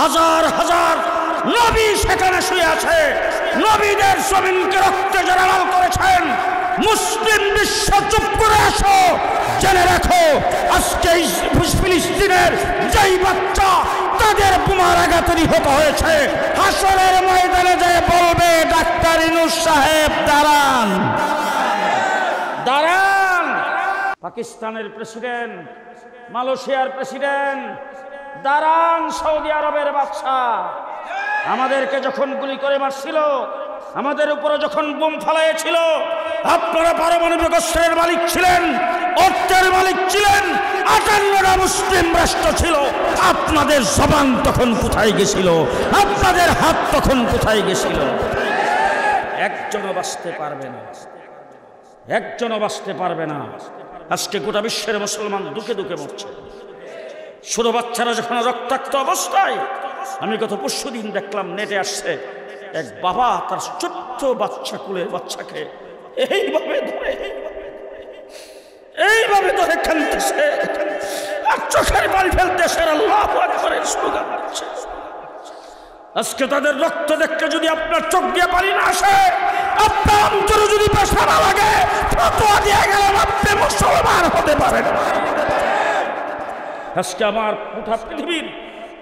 হাজার হাজার নবী সেখানে শুয়ে আছে। নবীদের জমিনকে রক্তে যারা লাল করেছেন, মুসলিম বিশ্ব চুপ করে আসো, জেনে রাখো আজকে ফিলিস্তিনের যেই বাচ্চা তাদের বোমার আঘাতে নিহত হয়েছে, হাসরের ময়দানে যেয়ে বলবে ডাক্তার ইউনূস সাহেব দাঁড়ান, দাঁড়ান। পাকিস্তানের প্রেসিডেন্ট, মালয়েশিয়ার প্রেসিডেন্ট, দাঁড়ান। সৌদি আরবের বাদশা আমাদেরকে যখন গুলি করে মারছিল, আমাদের উপরে যখন বোম ফালাইছিল, আপনারা পারমাণবিক অস্ত্রের মালিক ছিলেন, অর্থের মালিক ছিলেন, 58টা মুসলিম রাষ্ট্র ছিল। আপনাদের জবান তখন কোথায় গেছিল? আপনাদের হাত তখন কোথায় গেছিল? একজনও বাঁচতে পারবে না, একজনও বাঁচতে পারবে না। আজকে গোটা বিশ্বের মুসলমান দুঃখে দুঃখে মরছে। ছোট বাচ্চারা যখন রক্তাক্ত অবস্থায়, আমি গত পরশুদিন দেখলাম নেটে আসছে, এক বাবা তার ছোট্ট বাচ্চা কুলের বাচ্চাকে এইভাবে ধরে কাঁদতেছে আর চোখের পানি ফেলতেছে, আল্লাহু আকবারের স্লোগান দিচ্ছে। আজকে তাদের রক্ত দেখতে যদি আপনার চোখ দিয়ে পানি না আসে, আপনার অন্তরে যদি পেশা না লাগে, ফতোয়া দিয়ে গেলেন আপনি মুসলমান হতে পারেন। আজকে আমার গোটা পৃথিবীর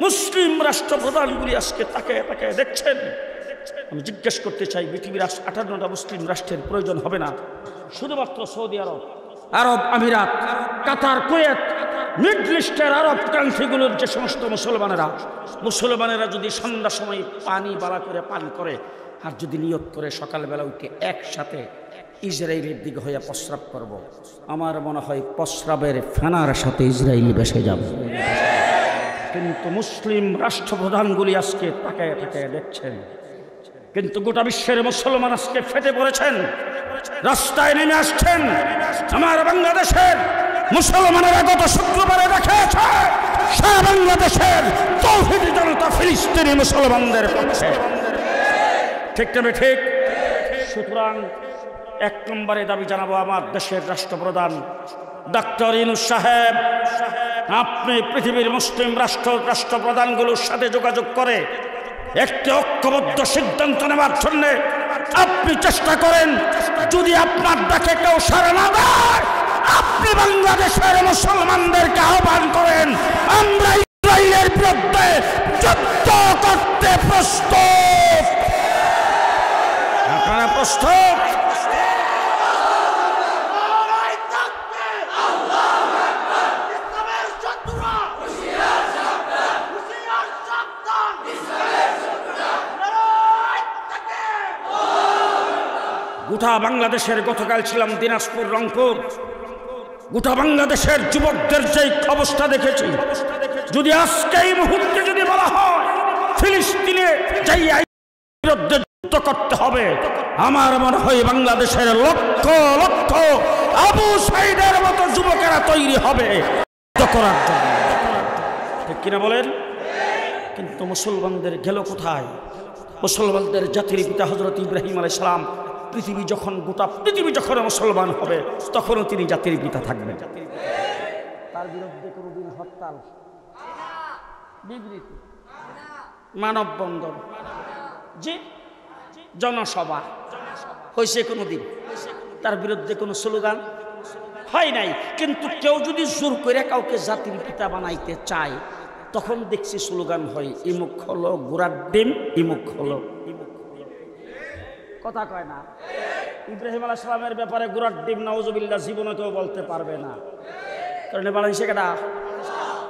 মুসলিম রাষ্ট্রপ্রধানগুলি আজকে তাকে তাকে দেখছেন। আমি জিজ্ঞেস করতে চাই, পৃথিবীর 58টা মুসলিম রাষ্ট্রের প্রয়োজন হবে না, শুধুমাত্র সৌদি আরব, আরব আমিরাত, কাতার, কুয়েত, মিডল ইস্টের আরব কান্ট্রিগুলোর যে সমস্ত মুসলমানেরা যদি সন্ধ্যার সময় পানি বালা করে পান করে, আর যদি নিয়ত করে সকালবেলা উঠে একসাথে ইসরায়েলের দিকে হয়ে প্রস্রাব করব, আমার মনে হয় প্রস্রাবের ফেনার সাথে ইসরায়েল ভেসে যাবে। কিন্তু মুসলিম রাষ্ট্রপ্রধানগুলি আজকে তাকায় তাকায় দেখছেন। কিন্তু গোটা বিশ্বের মুসলমান আজকে ফেটে পড়েছেন, রাস্তায় নেমে আসছেন। আমার বাংলাদেশের মুসলমানেরা গত শুক্রবারে দেখেছে সারা বাংলাদেশের তৌহিদি জনতা ফিলিস্তিনি মুসলমানদের পক্ষে, ঠিক না ঠিক? সুতরাং 1 নম্বরে দাবি জানাবো আমার দেশের রাষ্ট্রপ্রধান ডাক্তার ইউনূস সাহেব, আপনি পৃথিবীর মুসলিম রাষ্ট্রপ্রধানগুলোর সাথে যোগাযোগ করে একটি ঐক্যবদ্ধ সিদ্ধান্ত নেওয়ার জন্য আপনি চেষ্টা করেন। যদি আপনার ডাকে কেউ সাড়া না দেয়, আপনি বাংলাদেশের মুসলমানদেরকে আহ্বান করেন, আমরা ইসরায়েলের বিরুদ্ধে যুদ্ধ করতে প্রস্তুত। আপনারা প্রস্তুত? গোটা বাংলাদেশের, গতকাল ছিলাম দিনাজপুর, রংপুর, গোটা বাংলাদেশের যুবকদের যে অবস্থা দেখেছি, যদি আজকে এই মুহূর্তে যদি বলা হয় ফিলিস্তিনে যাই বিরুদ্ধে যুদ্ধ করতে হবে, আমার মনে হয় বাংলাদেশের লক্ষ লক্ষ আবু সাইদের মতো যুবকেরা তৈরি হবে যুদ্ধ করার জন্য, ঠিক কিনা বলেন? কিন্তু মুসলমানদের গেল কোথায়? মুসলমানদের জাতির পিতা হযরত ইব্রাহিম আলাইহিস সালাম, পৃথিবী যখন গোটা পৃথিবী যখন মুসলমান হবে তখনও তিনি জাতির পিতা থাকবেন। তার বিরুদ্ধে কোনদিন হরতাল, বিবৃতি, মানববন্ধন, যে জনসভা হয়েছে কোনদিন? তার বিরুদ্ধে কোনো স্লোগান হয় নাই। কিন্তু কেউ যদি জোর করে কাউকে জাতির পিতা বানাইতে চায়, তখন দেখছি স্লোগান হয়, ইমুক হলো গোড়ার ডিম, ইমুক হলো, কথা কয় না? ইব্রাহিম আলাইহিস সালামের ব্যাপারে গোড়ার ডিম নাউজুবিল্লাহ জীবনে কেউ বলতে পারবে না, কারণ বানাইছে কেডা?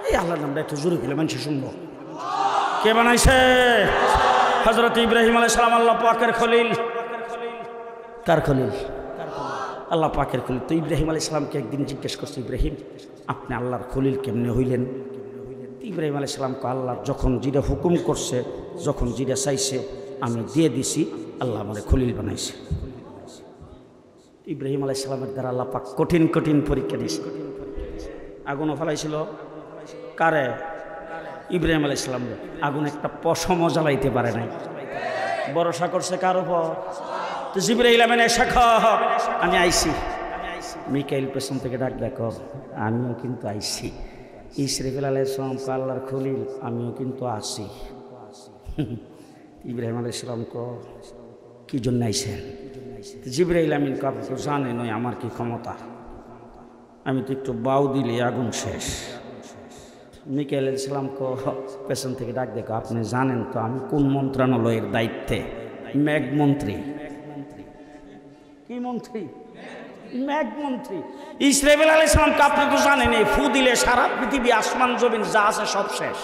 এই আল্লাহর নামটা একটু জোরে গেলে মানুষ শুনবো। কে বানাইছে? হযরত ইব্রাহিম আলাইহিস সালাম, আল্লাহ পাকের খলিল। কার খলিল? আল্লাহ পাকের খলিল। তো ইব্রাহিম আলাইহিস সালামকে একদিন জিজ্ঞেস করছে, ইব্রাহিম আপনি আল্লাহর খলিল কেমনে হইলেন? ইব্রাহিম আলাইহিস সালামকে আল্লাহ যখন যেটা হুকুম করছে, যখন যেটা চাইছে আমি দিয়ে দিছি, আল্লাহ আমাদের খলিল বানাইছে। ইব্রাহিম আলাইহিস সালামের দ্বারা আল্লাহ পাক কঠিন কঠিন পরীক্ষা দিয়েছে। আগুনও ফেলাইছিল কারে? ইব্রাহিম আলাইহিস সালাম। আগুন একটা পশমও জ্বালাইতে পারে নাই। ভরসা করছে কার উপর? তো জিবরাইল আমিন এসে আমি আইছি। মিকাইল পেছন থেকে ডাক দেখো, আমিও কিন্তু আইছি। ইসরাফিল আলাইহিস সালাম আল্লাহর খলিল, আমিও কিন্তু আসি। ইব্রাহিম আলাইহিস সালাম কো কি জন্য আইছেন? জিবরাইল আমিন কো আপনি তো জানেন ওই আমার কি ক্ষমতা, আমি তো একটু বাউ দিলে আগুন শেষ। মিকাইল আলাইহিস সালাম কো পেছন থেকে ডাক দেখো আপনি জানেন তো আমি কোন মন্ত্রণালয়ের দায়িত্বে? মেঘ মন্ত্রী। কি মন্ত্রী? মেঘ মন্ত্রী। ইসরাইল আলাইহিস সালামকে আপনি তো জানেন এই ফু দিলে সারা পৃথিবী আসমান জমিন যা আছে সব শেষ।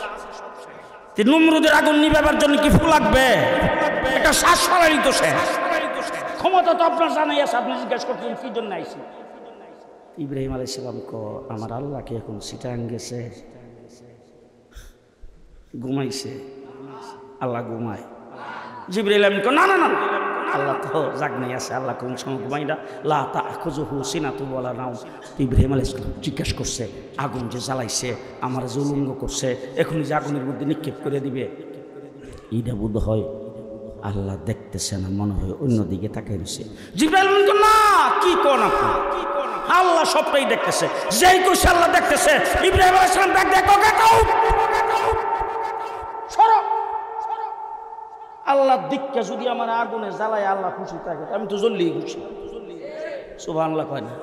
নমরুদের আগুন নিভাবার জন্য কি ফু লাগবে? এটা শ্বাস ফেলারই তো শেষ। ক্ষমতা তো আপনার জানাই আছে, আপনি জিজ্ঞাসা করছেন কি জন্য আইছি। ইব্রাহিম আলাইহিস সালাম কো আমার আল্লাহ কি এখন চিটাং গেছে, ঘুমাইছে? আল্লাহ ঘুমায়? জিবরাইল আমিন কো না না না, আল্লাহ তো জাগনাই আছে, আল্লাহ কোন সময় ঘুমাই না। লা তাখুযুহু সিনাতুন ওয়ালা নাওম। ইব্রাহিম আলাইহিস সালাম জিজ্ঞাসা করছে আগুন যে জ্বালাইছে আমার যে উলঙ্গ করছে এখনই যে আগুনের মধ্যে নিক্ষেপ করে দিবে, এইটা বোধ হয় আল্লাহ দেখতেছে না, মনে হয় অন্যদিকে তাকাই রয়েছে। জিবরাইল আমিন কো না, কি কোন আপনি? আল্লাহ সবটাই দেখতেছে, যেই কইছে আল্লাহ দেখতেছে। ইব্রাহিম আলাইহিস সালাম ডাক দেখো গাটাও সরো। আল্লাহ দিককে যদি আমার আগুনে জ্বালায় আল্লাহ খুশি থাকে আমি তো জ্বললেই খুশি। সুবহানাল্লাহ কয় না?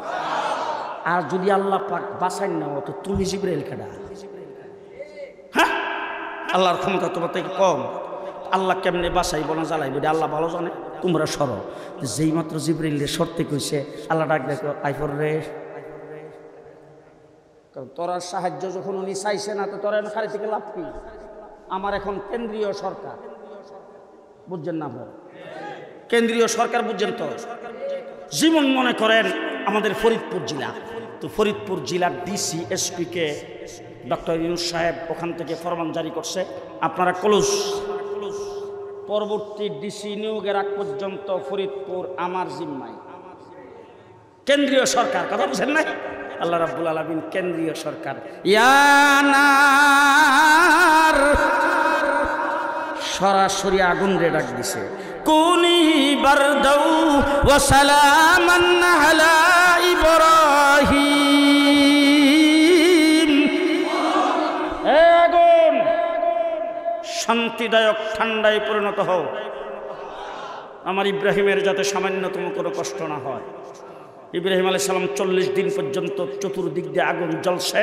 আর যদি আল্লাহ পাক বাঁচাই না তো তুমি জিবরাইল কেডা? হ্যাঁ, আল্লাহর ক্ষমতা তোমার থেকে কম? আল্লাহ কেমনে বাঁচাইব না জ্বালাইব আল্লাহ ভালো জানে। তোমরা সরো। যেই মাত্র জিবরাইলের শর্তে কইছে আল্লাহ ডাক দেখো আইফর রে, তোরা সাহায্য যখন উনি চাইছে না তো তোরা খালি থেকে লাভ কি? আমার এখন কেন্দ্রীয় সরকার, বুঝছেন না আপনারা? কেন্দ্রীয় সরকার বুঝছেন তো? যেমন মনে করেন আমাদের ফরিদপুর জেলা, তো ফরিদপুর জেলার ডিসি এসপি কে ডক্টর ইউনূস সাহেব ওখান থেকে ফরমান জারি করছে আপনারা ক্লোজ, পরবর্তী ডিসি নিয়োগের আগ পর্যন্ত ফরিদপুর আমার জিম্মায়। কেন্দ্রীয় সরকার, কথা বুঝেন না? আল্লাহ রাব্বুল আলামিন কেন্দ্রীয় সরকার ইয়ানার সরাসরি আগুন রে ডাক দিছে, কুনি বারদাউ ওয়া সালামান আলা ইব্রাহিম। আগুন শান্তিদায়ক ঠান্ডায় পরিণত হও, আমার ইব্রাহিমের যাতে সামান্যতম কোনো কষ্ট না হয়। ইব্রাহিম আলাইহিস সালাম 40 দিন পর্যন্ত চতুর্দিক দিয়ে আগুন জ্বলছে,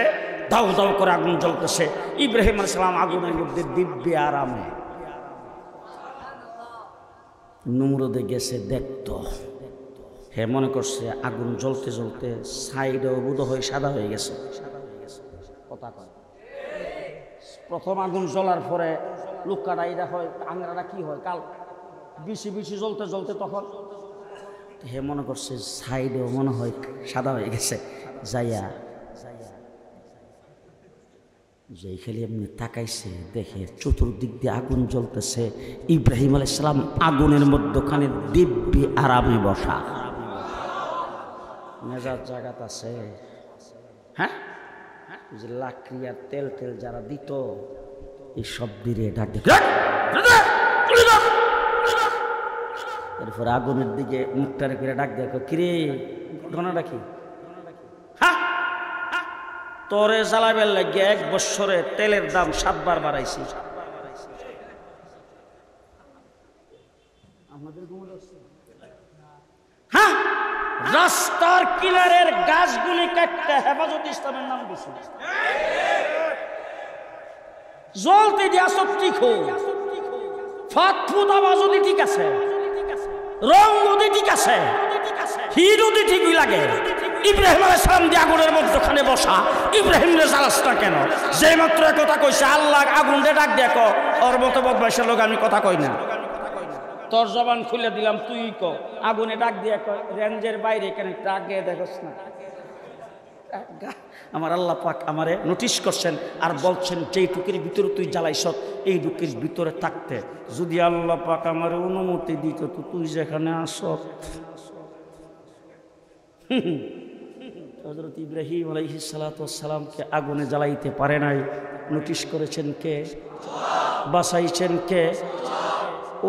দাউ দাউ করে আগুন জ্বলতেছে। ইব্রাহিম আলাইহিস সালাম আগুনের মধ্যে দিব্যি আরামে। নমরুদে গেছে দেখতো, হে মনে করছে আগুন জ্বলতে জ্বলতে সাইডও বোধ হয়ে সাদা হয়ে গেছে। কথা কয় প্রথম আগুন জ্বলার পরে লুকাটা এইটা হয়, আংরাটা কি হয় কাল বেশি বেশি জ্বলতে জ্বলতে তখন হে মনে করছে সাইডেও মনে হয় সাদা হয়ে গেছে। যাইয়া যেই খেলে এমনি তাকাইছে দেখে চতুর্দিক দিয়ে আগুন জ্বলতেছে, ইব্রাহিম আলাইহিস সালাম আগুনের মধ্যখানে দিব্যি আরামে বসা, মেজাজ জাগাত আছে। হ্যাঁ, যে লাকড়ি আর তেল তেল যারা দিত এই সব দিয়ে ডাক দিত। এরপর আগুনের দিকে মুখটারে করে ডাক দেখো, কিরে ঘটনাটা কি? তোরে জ্বালাবের লাগে 1 বছরে তেলের দাম 7 বার বাড়াইছি। হ্যাঁ, রাস্তার কিনারের গাছগুলি কাটতে হেফাজত ইসলামের নাম দিছে। জ্বলতে দিয়া ঠিক হোক, ফাতফুত আওয়াজ যদি ঠিক আছে, রং যদি ঠিক আছে, হির যদি ঠিকই লাগে, ইব্রাহিম আলাইহিস সালাম দিয়ে আগুনের মধ্যখানে বসা, ইব্রাহিম রে জ্বালাস না কেন? যে মাত্র কথা কইছে আল্লাহ আগুন রে ডাক দেখো, ওর মতো বদমাইশের লোক আমি কথা কই না। তোর জবান খুলে দিলাম, তুই ক আগুনে ডাক দিয়ে রেঞ্জের বাইরে কেন ডাক দিয়ে দেখোস না? আমার আল্লাহ পাক আমারে নোটিশ করছেন আর বলছেন যেই টুকির ভিতরে তুই জ্বালাইছ এই টুকির ভিতরে থাকতে যদি আল্লাহ পাক আমারে অনুমতি দিত তো তুই যেখানে আসত। হযরত ইব্রাহিম আলাইহিস সালাতু ওয়াস সালামকে আগুনে জ্বালাইতে পারে নাই, নোটিশ করেছেন কে? বাঁচাইছেন কে?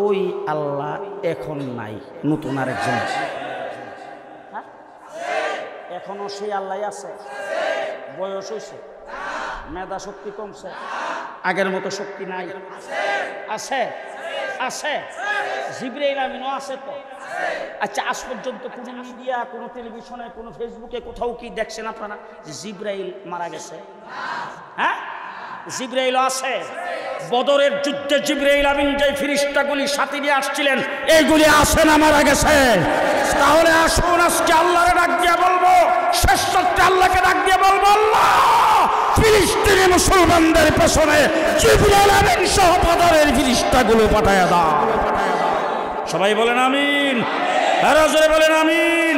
ওই আল্লাহ এখন নাই, নতুন আরেকজন। এখনো সেই আল্লাহ আছে? বয়স হয়েছে? মেধা শক্তি কমছে? আগের মতো শক্তি নাই? আছে আছে। জিবরাইল আমিনও আছে তো। আচ্ছা, আজ পর্যন্ত কোন মিডিয়া, কোন টেলিভিশনে, কোন ফেসবুকে কোথাও কি দেখছেন আপনারা যে জিবরাইল মারা গেছে? হ্যাঁ, জিবরাইল আছে। বদরের যুদ্ধে জিবরাইল আমিন যে ফেরেশতাগুলি সাথে নিয়ে আসছিলেন, এইগুলি আছে না মারা গেছে? তাহলে আসুন আজকে আল্লাহরে ডাক দিয়ে বলবো, শেষ সত্যি আল্লাহকে ডাক দিয়ে বলবো, আল্লাহ ফিলিস্তিনি মুসলমানদের পেছনে জিবরাইল আমিন সহ বদরের ফেরেশতাগুলো পাঠায়া দাও। সবাই বলেন আমিন, আরো জোরে বলেন আমিন।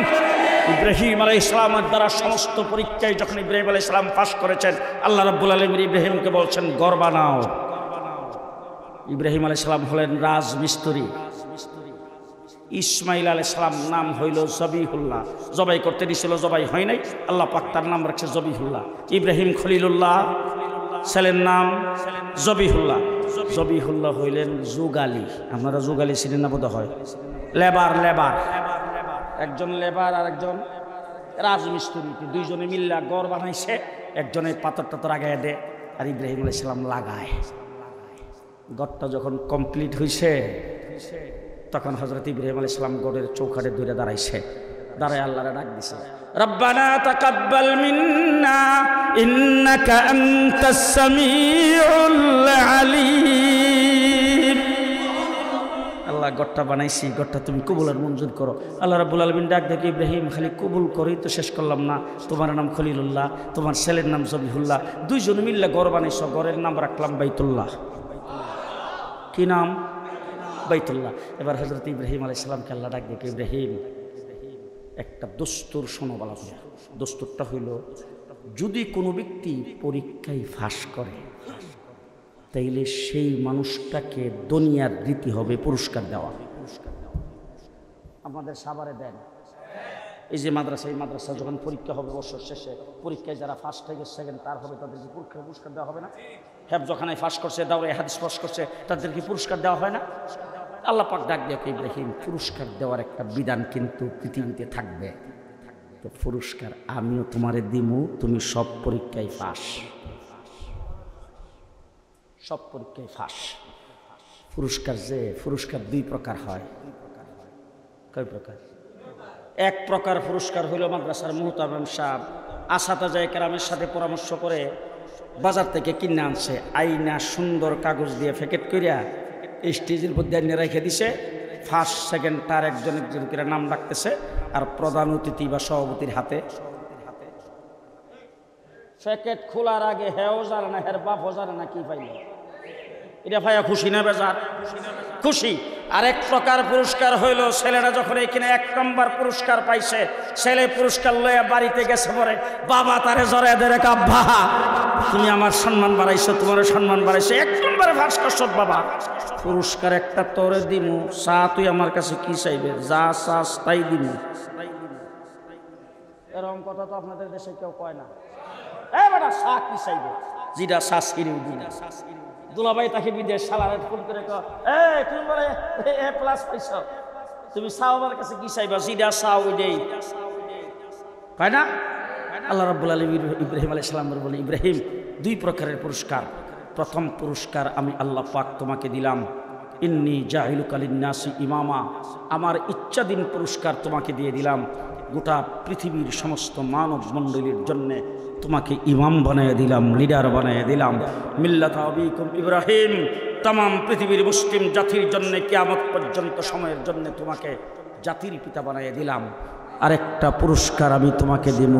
ইব্রাহিম আলাইহিস সালামের দ্বারা সমস্ত পরীক্ষায় যখন ইব্রাহিম আলাইহিস সালাম পাস করেছেন, আল্লাহ রাব্বুল আলামিন ইব্রাহিমকে বলছেন ঘর বানাও। ইব্রাহিম আলাইহিস সালাম হলেন রাজমিস্ত্রি। ইসমাইল আলাইহিস সালাম নাম হইল জবিহুল্লাহ। জবাই করতে দিছিল, জবাই হয় নাই, আল্লাহ পাক তার নাম রাখছে জবিহুল্লাহ। ইব্রাহিম খলিলুল্লাহ, ছেলের নাম জবিহুল্লাহ। জবিহুল্লাহ হইলেন যুগালী। আপনারা যুগালী চিনেন না বোধ হয়? লেবার, লেবার, একজন লেবার আর একজন রাজমিস্ত্রি, দুইজনে মিল্লা গড় বানাইছে। একজনে পাথর টাথর আগায় দেয় আর ইব্রাহিম আলাইহিস সালাম লাগায়। গড়টা যখন কমপ্লিট হয়েছে তখন হযরত ইব্রাহিম আলাইহিস সালাম গড়ের চৌকাঠে ধরে দাঁড়াইছে। দাঁড়ায় আল্লাহরে ডাক দিছে, রব্বানা তাকাব্বাল মিন্না ইন্নাকা আনতাস সামিউল আলিম। আল্লাহ গড়টা বানাইছি, গড়টা তুমি কবুল আর মঞ্জুর করো। আল্লাহ রাব্বুল আলামিন ডাক দেখে, ইব্রাহিম খালি কবুল করেই তো শেষ করলাম না, তোমার নাম খলিলুল্লাহ, তোমার ছেলের নাম জবিহুল্লাহ, দুইজন মিললে গড় বানাইছো, গড়ের নাম রাখলাম বাইতুল্লাহ। কি নাম? বাইতুল্লাহ। এবার হযরত ইব্রাহিম আলাইহিস সালামকে আল্লাহ ডাক দেখে, ইব্রাহিম একটা দস্তুর শোনো বলা হয়। দস্তুরটা হইল, যদি কোনো ব্যক্তি পরীক্ষায় ফাঁস করে তাইলে সেই মানুষটাকে দুনিয়ার রীতি হবে পুরস্কার দেওয়া। আমাদের সাভারে দেন, এই যে মাদ্রাসা, এই মাদ্রাসা যখন পরীক্ষা হবে বছর শেষে, পরীক্ষায় যারা ফার্স্ট থেকে সেকেন্ড তার হবে, তাদেরকে পুরস্কার দেওয়া হবে না? হেফজখানায় ফার্স্ট করছে, দাওরে হাদিস পাস করছে, তাদেরকে পুরস্কার দেওয়া হয় না? আল্লাহ পাক ডাক দিয়ে, ইব্রাহিম পুরস্কার দেওয়ার একটা বিধান কিন্তু পৃথিবীতে থাকবে। তো পুরস্কার আমিও তোমারে দিমু, তুমি সব পরীক্ষায় ফাঁস, সব পরীক্ষায় ফাঁস। পুরস্কার যে পুরস্কার দুই প্রকার হয়। কয় প্রকার? এক প্রকার পুরস্কার হইল মাদ্রাসার মুহতামিম সাহেব আসাতাজা কেরামের সাথে পরামর্শ করে বাজার থেকে কিনে আনছে, আইনা সুন্দর কাগজ দিয়ে প্যাকেট করিয়া স্টেজের মধ্যে আইনে রেখে দিছে। ফার্স্ট সেকেন্ড তার একজন একজন করে নাম ডাকতেছে, আর প্রধান অতিথি বা সভাপতির হাতে প্যাকেট খোলার আগে হেও জানে না, হের বাপও জানে না কি পাইল। এটা ভাইয়া খুশি না বেজার? খুশি। আরেক প্রকার পুরস্কার হইল, ছেলেরা যখন এখানে 1 নম্বর পুরস্কার পাইছে, ছেলে পুরস্কার লইয়া বাড়িতে গেছে, পরে বাবা তারে জড়ায় ধরে, আব্বা তুমি আমার সম্মান বাড়াইছো, তোমার সম্মান বাড়াইছো, 1 নম্বরে ফার্স্ট করছো বাবা, পুরস্কার একটা তোরে দিমু, চা তুই আমার কাছে কি চাইবে, যা চাস তাই দিমু। এরকম কথা তো আপনাদের দেশে কেউ কয় না। বেটা চা কি চাইবে, যেটা চা ছিঁড়েও দিই না। দুলাভাই তাকে বিদেশ সালারে ফোন করে তুমি বলে এ প্লাস পাইছ, তুমি চাও আমার কাছে কি চাইবা, যেটা চাও ওই দেই, তাই না? আল্লাহ রাব্বুল আলামিন ইব্রাহিম আলাইহিস সালাম বলে, ইব্রাহিম 2 প্রকারের পুরস্কার। প্রথম পুরস্কার আমি আল্লাহ পাক তোমাকে দিলাম, ইন্নী জাইলুকা লিন-নাসি ইমামা, আমার ইচ্ছাধীন পুরস্কার তোমাকে দিয়ে দিলাম। গোটা পৃথিবীর সমস্ত মানব মণ্ডলীর জন্যে তোমাকে ইমাম বানিয়ে দিলাম, লিডার বানিয়ে দিলাম। মিল্লাত আবিকুম ইব্রাহিম, तमाम পৃথিবীর মুসলিম জাতির জন্য কিয়ামত পর্যন্ত সময়ের জন্য তোমাকে জাতির পিতা বানিয়ে দিলাম। আরেকটা পুরস্কার আমি তোমাকে দেব,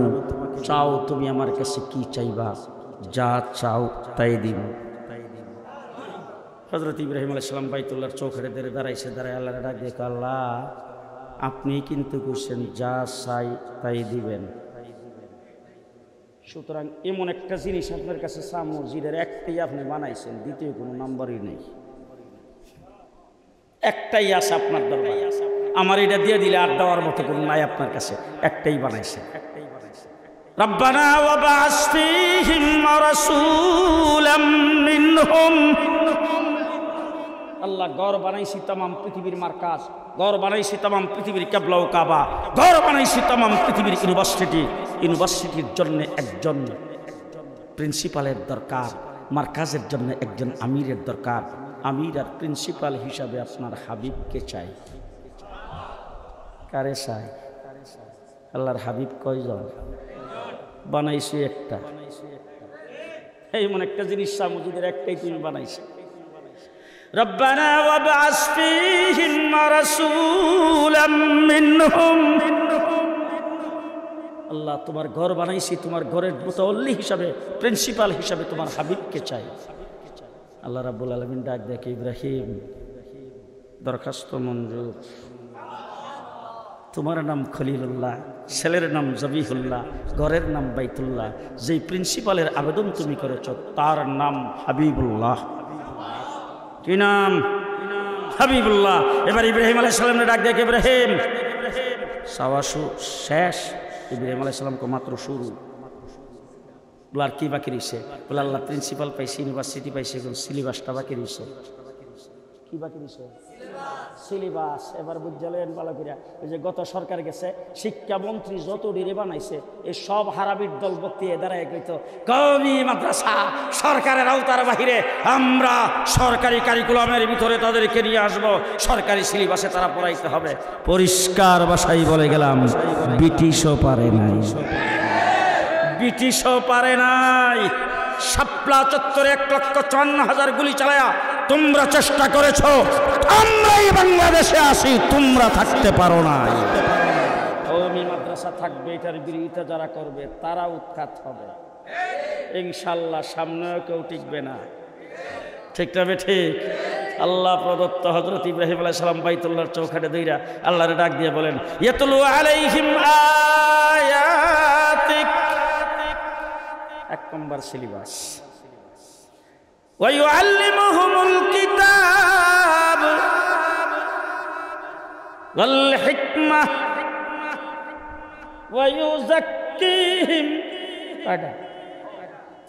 চাও তুমি আমার কাছে কি চাইবা, যা চাও তাই দিব। হযরত ইব্রাহিম আলাইহিস সালাম বাইতুল্লাহর চৌকাঠে দাঁড়াইছে, দাঁড়ায় আল্লাহর ডাক দিয়ে, আল্লাহ আপনি কিন্তু কইছেন যা চাই তাই দিবেন। সুতরাং এমন একটা জিনিস আপনার কাছে চামু, যেটার একটাই আপনি বানাইছেন, দ্বিতীয় কোনো নাম্বারই নেই, একটাই আছে আপনার দরবারে, আমার এটা দিয়ে দিলে আর দেওয়ার মতো কোনো নাই আপনার কাছে, একটাই বানাইছে। রব্বানা ওয়া বা'আস ফীহিম রাসূলাম মিনহুম, আল্লাহ গড় বানাইছি तमाम পৃথিবীর মার্কাজ, গড় বানাইছি तमाम পৃথিবীর কিবলা ও কাবা, গড় বানাইছি तमाम পৃথিবীর ইউনিভার্সিটির জন্য একজন প্রিন্সিপালের দরকার, মার্কাজের জন্য একজন আমিরের দরকার। আমির আর প্রিন্সিপাল হিসাবে আপনার হাবিবকে চাই। কারে চাই? আল্লাহর হাবিব কয়জন? বানাইছি একটা। এই মনে একটা জিনিস শাহ মুজিদের একটাই তুমি বানাইছি, রব্বানা ওয়াবআস ফীহিম রাসূলাম মিনহুম। আল্লাহ তোমার ঘর বানাইছি, তোমার ঘরের মুতাওয়াল্লি হিসাবে, প্রিন্সিপাল হিসাবে তোমার হাবিবকে চাই। আল্লাহ রাব্বুল আলামিন ডাক দেখে, ইব্রাহিম দরখাস্ত মঞ্জুর। তোমার নাম খলিলুল্লাহ, ছেলের নাম জবিহুল্লাহ, ঘরের নাম বাইতুল্লাহ। যেই প্রিন্সিপালের আবেদন তুমি করেছ তার নাম হাবিবুল্লাহ। কি নাম? হাবিবুল্লাহ। এবার ইব্রাহিম আলাইহিস সালামের ডাক দেখে, ইব্রাহিম সাওয়াসু শেষ, ইব্রাহিম আলাইহিস সালামকে মাত্র শুরু। বলার কি বাকি রয়েছে? বলে আল্লাহ প্রিন্সিপাল পাইছে, ইউনিভার্সিটি পাইছে, এখন সিলেবাসটা বাকি রয়েছে। কি বাকি রয়েছে? সিলেবাস। এবার বুঝলেন বালকেরা, ওই যে গত সরকার গেছে, শিক্ষামন্ত্রী যত ডিরে বানাইছে এই সব হারাবির দল বক্তিয়ে দাঁড়ায় কইত কওমি মাদ্রাসা সরকারের আওতার বাহিরে, আমরা সরকারি কারিকুলামের ভিতরে তাদেরকে নিয়ে আসবো, সরকারি সিলেবাসে তারা পড়াইতে হবে। পরিষ্কার ভাষায় বলে গেলাম, ব্রিটিশও পারে নাই, ব্রিটিশও পারে নাই। শাপলা চত্বরে 1,54,000 গুলি চালায়া তোমরা চেষ্টা করেছো, আমরাই বাংলাদেশে আসি, তোমরা থাকতে পারো না। কওমি মাদ্রাসা থাকবে, এটার বিরোধিতা যারা করবে তারা উৎখাত হবে ইনশাআল্লাহ। সামনেও কেউ টিকবে না। ঠিক তবে ঠিক। আল্লাহ প্রদত্ত হযরত ইব্রাহিম আলাইহিস সালাম বাইতুল্লাহর চৌখাটে দইরা আল্লাহরে ডাক দিয়ে বলেন, ইয়াতলু আলাইহিম আয়াতিক। 1 নম্বর সিলেবাস, ওয়ায়ুআল্লিমুহুমুল কিতাব ওয়াল হিকমাহ ওয়ায়ুযাক্কিহিম।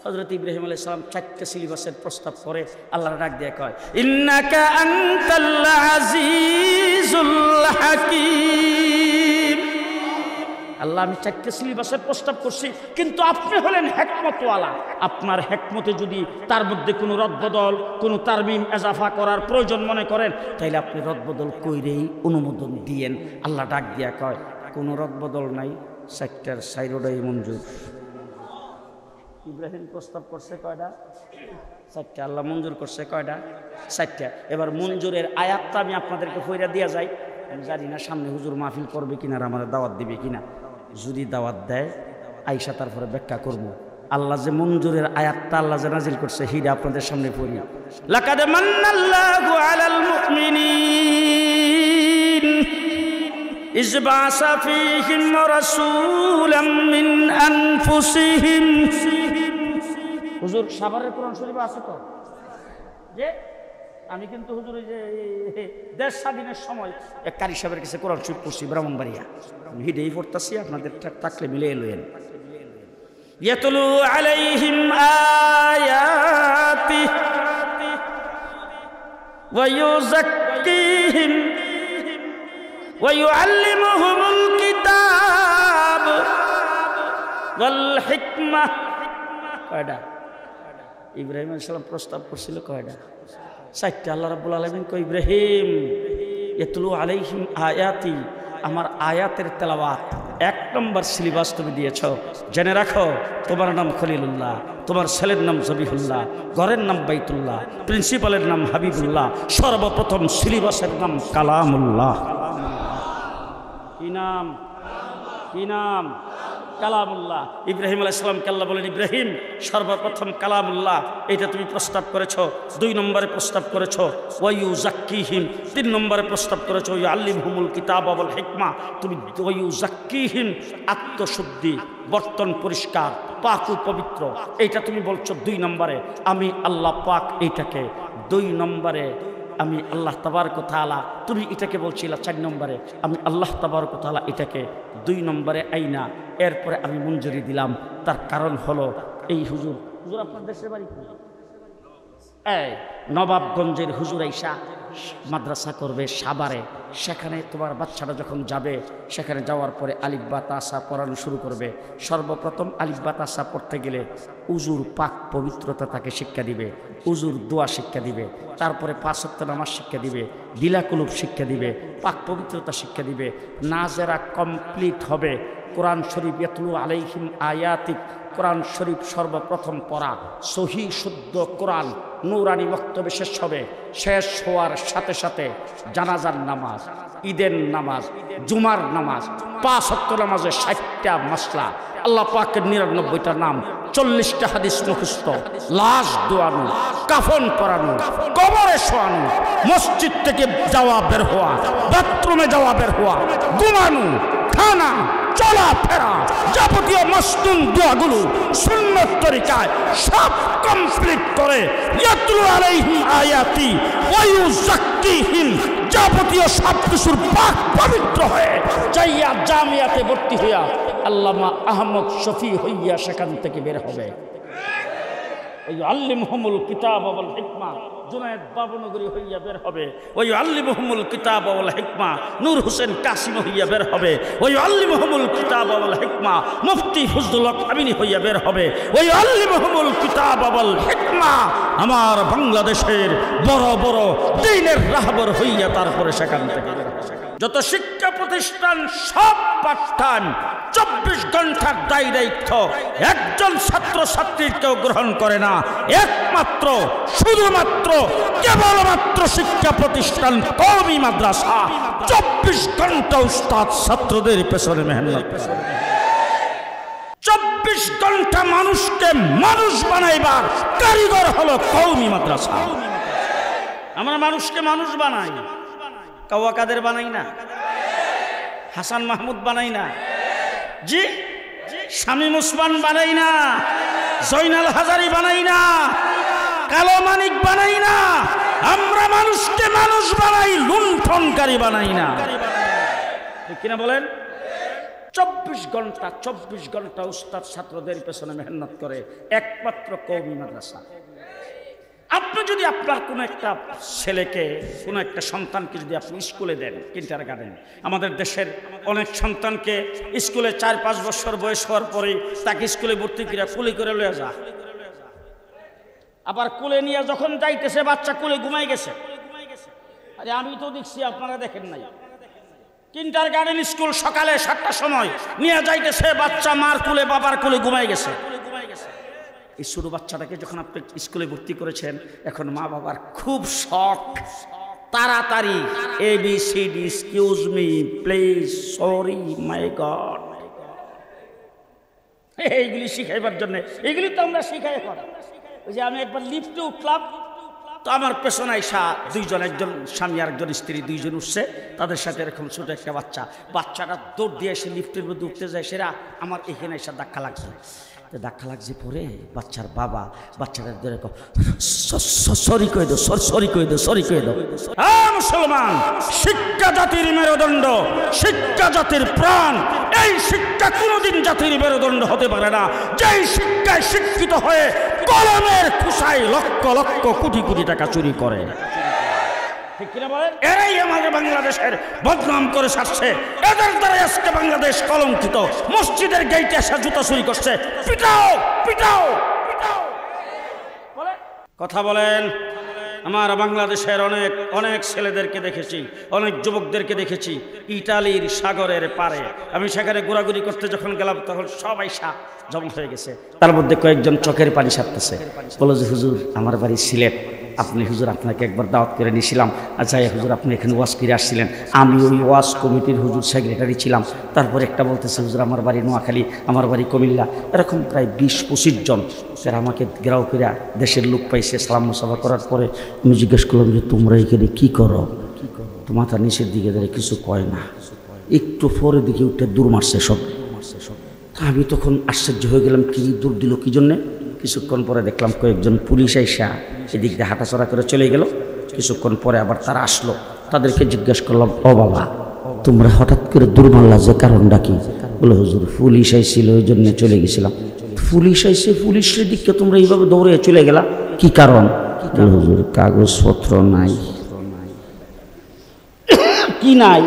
হযরত ইব্রাহিম আলাইহিস সালাম 4টা সিলেবাসের প্রস্তাব করে আল্লাহর ডাক দিয়ে কয়, ইন্নাকা আনতাল আজিজুল হাকীম। আল্লাহ আমি 4টা সিলেবাসের প্রস্তাব করছি, কিন্তু আপনি হলেন হিকমতওয়ালা। আপনার হিকমতে যদি তার মধ্যে কোনো রদবদল, কোনো তারমিম এজাফা করার প্রয়োজন মনে করেন, তাইলে আপনি রদবদল কইরেই অনুমোদন দিয়েন। আল্লাহ ডাক দিয়া কয়, কোনো রদবদল নাই, 4টার সাইরোডাই মঞ্জুর। ইব্রাহিম প্রস্তাব করছে কয়টা? 4টা। আল্লাহ মঞ্জুর করছে কয়টা? 4টা। এবার মঞ্জুরের আয়াতটা আমি আপনাদেরকে পড়ে দিয়া যাই। আমি জানি না সামনে হুজুর মাহফিল করবে কিনা, আমার দাওয়াত দিবে কিনা। যদি দাওয়াত দেয় আইসা তারপরে ব্যাখ্যা করব। আল্লাহ যে মঞ্জুরের আয়াতটা আল্লাহ যে নাজিল করছে হিডা আপনাদের সামনে পড়ি। লাকাদ মান্নাল্লাহু আলাল মুমিনিন ইয বাআসা ফীহিম রাসূলাম মিন আনফুসিহিম। হুজুর সাভারের কোরআন শরীফে আছে তো? যে আমি কিন্তু হুজুর ওই যে দেশ স্বাধীনের সময় এক কারি সাহেবের কাছে কোরআন শরীফ পড়ছি ব্রাহ্মণবাড়িয়া, আমি হিডেই পড়তাছি, আপনাদের থাকলে মিলে এলেন। ইয়াতলু আলাইহিম আয়াতি ওয়া ইউযাক্কিহিম ওয়া ইউআল্লিমুহুমুল কিতাব ওয়াল হিকমাহ। কয়টা? ইব্রাহিম আলাইহিস সালাম প্রস্তাব করছিল কয়টা? 4টা। আল্লাহ রাব্বুল আলামিন কয়, ইব্রাহিম ইয়াতলু আলাইহিম আয়াতি, আমার আয়াতের তেলাওয়াত। 1 নম্বর সিলেবাস তুমি দিয়েছ। জেনে রাখো, তোমার নাম খলিলুল্লাহ, তোমার ছেলের নাম জবিহুল্লাহ, ঘরের নাম বাইতুল্লাহ, প্রিন্সিপালের নাম হাবিবুল্লাহ, সর্বপ্রথম সিলেবাসের নাম কালামুল্লাহ। কি নাম? কি নাম? কালামুল্লাহ। ইব্রাহিম আলাইহিস সালামকে আল্লাহ বলেন, ইব্রাহিম সর্বপ্রথম কালামুল্লাহ এটা তুমি প্রস্তাব করেছো। 2 নম্বরে প্রস্তাব করেছো ওয়ায়ুযাক্কিহিম। 3 নম্বরে প্রস্তাব করেছো ওয়ায়ুআল্লিমুহুমুল কিতাব ওয়াল হিকমা। তুমি ওয়ায়ুযাক্কিহিম আত্মশুদ্ধি, বর্তন পরিষ্কার, পাক ও পবিত্র, এইটা তুমি বলছো 2 নম্বরে। আমি আল্লাহ পাক এইটাকে 2 নম্বরে, আমি আল্লাহ তাবারক ওয়া তাআলা, তুমি এটাকে বলছিলা 4 নম্বরে, আমি আল্লাহ তাবারক ওয়া তাআলা এটাকে 2 নম্বরে আইনা এরপরে আমি মঞ্জুরি দিলাম। তার কারণ হলো এই হুজুর আপনার দেশের বাড়ি এই নবাবগঞ্জের হুজুর আইসা মাদ্রাসা করবে সাভারে, সেখানে তোমার বাচ্চাটা যখন যাবে, সেখানে যাওয়ার পরে আলিফ বা তাসা পড়ানো শুরু করবে। সর্বপ্রথম আলিফ বা তাসা পড়তে গেলে উজুর পাক পবিত্রতা তাকে শিক্ষা দিবে, উজুর দোয়া শিক্ষা দিবে, তারপরে 5 ওয়াক্ত নামাজ শিক্ষা দিবে, দিলাকুলুব শিক্ষা দিবে, পাক পবিত্রতা শিক্ষা দিবে। নাজেরা কমপ্লিট হবে, কোরআন শরীফ ইয়াতলু আলাইহিম আয়াতিক, কোরআন শরীফ সর্বপ্রথম পড়া, সহি শুদ্ধ কোরআন নূরানি বক্তব্য শেষ হবে। শেষ হওয়ার সাথে সাথে জানাজার নামাজ, ঈদের নামাজ, জুমার নামাজ, 5 ওয়াক্ত নামাজে 60টা মাসলা, আল্লাহ পাকের 99টা নাম, 40টা হাদিস মুখস্থ, লাশ দোয়ানো, কাফন পরানো, কবরে শোয়ানো, মসজিদ থেকে যাওয়া বের হওয়া, বাথরুমে যাওয়া বের হওয়া, ঘুমানো, খানা, চলাফেরা, যাবতীয় মাসনুন দোয়াগুলো সুন্নত তরিকায় সব কমপ্লিট করে ইয়াতলু আলাইহিম আয়াতি ওয়া ইউযাক্কিহিম, যাবতীয় সব কিছুর পাক পবিত্র হয়ে যাইয়া জামিয়াতে ভর্তি হইয়া আল্লামা আহমদ শফি হইয়া সেখান থেকে বের হবে। ওই আল্লিমহুমুল কিতাব ওয়াল হিকমা জুনায়েদ বাবনগরী হইয়া বের হবে। ওই আল্লিমহুমুল কিতাব ওয়াল হিকমা নূর হোসেন কাসিম হইয়া বের হবে। ওই আল্লিমহুমুল কিতাব ওয়াল হিকমা মুফতি ফজলুল হক আমিনী হইয়া বের হবে। ওই আল্লিমহুমুল কিতাব ওয়াল হিকমা আমার বাংলাদেশের বড় বড় দ্বীনের রাহবর হইয়া তারপরে সেখান থেকে বের হবে। যত শিক্ষা প্রতিষ্ঠান সব পাঠদান 24 ঘন্টার দায়িত্ব একজন ছাত্র ছাত্রীর কেউ গ্রহণ করে না। একমাত্র শুধুমাত্র কেবলমাত্র শিক্ষা প্রতিষ্ঠান কওমি মাদ্রাসা 24 ঘন্টা উস্তাদ ছাত্রদের পেছনে মেহনত, 24 ঘন্টা মানুষকে মানুষ বানাইবার কারিগর হলো কওমি মাদ্রাসা। আমরা মানুষকে মানুষ বানাই, কাওয়া কাদের বানাই না, হাসান মাহমুদ বানাই না, জি শামীম ওসমান বানাই না, জয়নাল হাজারি বানাই না, কালো মানিক বানাই না। আমরা মানুষকে মানুষ বানাই, লুণ্ঠনকারী বানাই না, ঠিক কিনা বলেন? 24 ঘন্টা উস্তাদ ছাত্রদের পেছনে মেহনত করে একমাত্র কওমি মাদ্রাসা। আপনি যদি আপনার কোনো একটা ছেলেকে, কোনো একটা সন্তানকে যদি আপনি স্কুলে দেন, কিন্ডারগার্টেন, আমাদের দেশের অনেক সন্তানকে স্কুলে 4-5 বছর বয়স হওয়ার পরে তাকে স্কুলে ভর্তি করে কুলি করে লয়ে যা, আবার কুলে নিয়ে যখন যাইতেছে বাচ্চা কুলে ঘুমাই গেছে। আরে আমি তো দেখছি, আপনারা দেখেন নাই, কিন্ডারগার্টেন স্কুল সকালে 7টার সময় নিয়ে যাইতেছে, বাচ্চা মার কুলে বাবার কুলে ঘুমাই গেছে। এই ছোট বাচ্চাটাকে যখন আপনি স্কুলে ভর্তি করেছেন, এখন মা বাবার খুব শখ, তাড়াতাড়ি ABCD, excuse me, please, sorry, my god, এইগুলি শিখাইবার জন্য। এইগুলি তো আমরা শিখাই। এখন ওই যে আমি একবার লিফটে উঠলাম, তো আমার পেছনে আইসা দুইজন, একজন স্বামী আর একজন স্ত্রী, দুইজন উঠছে, তাদের সাথে এরকম ছোট একটা বাচ্চাটা দৌড় দিয়ে এসে লিফটের মধ্যে উঠতে যায়, সেরা আমার এখানে এসে ধাক্কা লাগছে। ধাক্কা লাগছে পরে বাচ্চার বাবা বাচ্চাটার ধরে সরি কয়ে দাও, সরি কয়ে দাও, সরি কয়ে দাও। মুসলমান, শিক্ষা জাতির মেরুদণ্ড, শিক্ষা জাতির প্রাণ। এই শিক্ষা কোনোদিন জাতির মেরুদণ্ড হতে পারে না যেই শিক্ষায় শিক্ষিত হয়ে কলমের খুশায় লক্ষ লক্ষ কোটি কোটি টাকা চুরি করে। ঠিক কিনা বলেন? এরাই আমাদের বাংলাদেশের বদনাম করে ছাড়ছে, এদের দ্বারাই আজকে বাংলাদেশ কলঙ্কিত। মসজিদের গেইটে এসে জুতা চুরি করছে, পিটাও পিটাও পিটাও। কথা বলেন। আমার বাংলাদেশের অনেক অনেক ছেলেদেরকে দেখেছি, অনেক যুবকদেরকে দেখেছি ইটালির সাগরের পারে। আমি সেখানে ঘোরাঘুরি করতে যখন গেলাম, তখন সবাই জমা হয়ে গেছে। তার মধ্যে কয়েকজন চোখের পানি সারতেছে, বলো যে হুজুর আমার বাড়ি সিলেট, আপনি হুজুর আপনাকে একবার দাওয়াত করে নিয়েছিলাম, আচ্ছা হুজুর আপনি এখানে ওয়াজ করে আসছিলেন, আমি ওই ওয়াজ কমিটির হুজুর সেক্রেটারি ছিলাম। তারপর একটা বলতেছে হুজুর আমার বাড়ি নোয়াখালী, আমার বাড়ি কুমিল্লা। এরকম প্রায় 20-25 জন তারা আমাকে ঘেরাও করে, দেশের লোক পাইছে, সালাম মুসাফা করার পরে আমি জিজ্ঞেস করলাম যে তোমরা এখানে কী করো? তো মাথা নিচের দিকে ধরে কিছু কয় না, একটু পরে দিকে উঠে দূর মারছে সব। আমি তখন আশ্চর্য হয়ে গেলাম, কি দূর দিল কী জন্যে? কিছুক্ষণ পরে দেখলাম কয়েকজন পুলিশ আইসা এদিক দিয়ে হাঁটাচড়া করে চলে গেল। কিছুক্ষণ পরে আবার তারা আসলো, তাদেরকে জিজ্ঞেস করলাম, ও বাবা তোমরা হঠাৎ করে দূর মারলা যে কারণটা কি? বলে হুজুর পুলিশ আইছিল ওই জন্য চলে গেছিলাম। পুলিশ আইসে, পুলিশের দিকে তোমরা এইভাবে দৌড়ে চলে গেলা, কি কারণ? হুজুর কাগজপত্র নাই। কি নাই?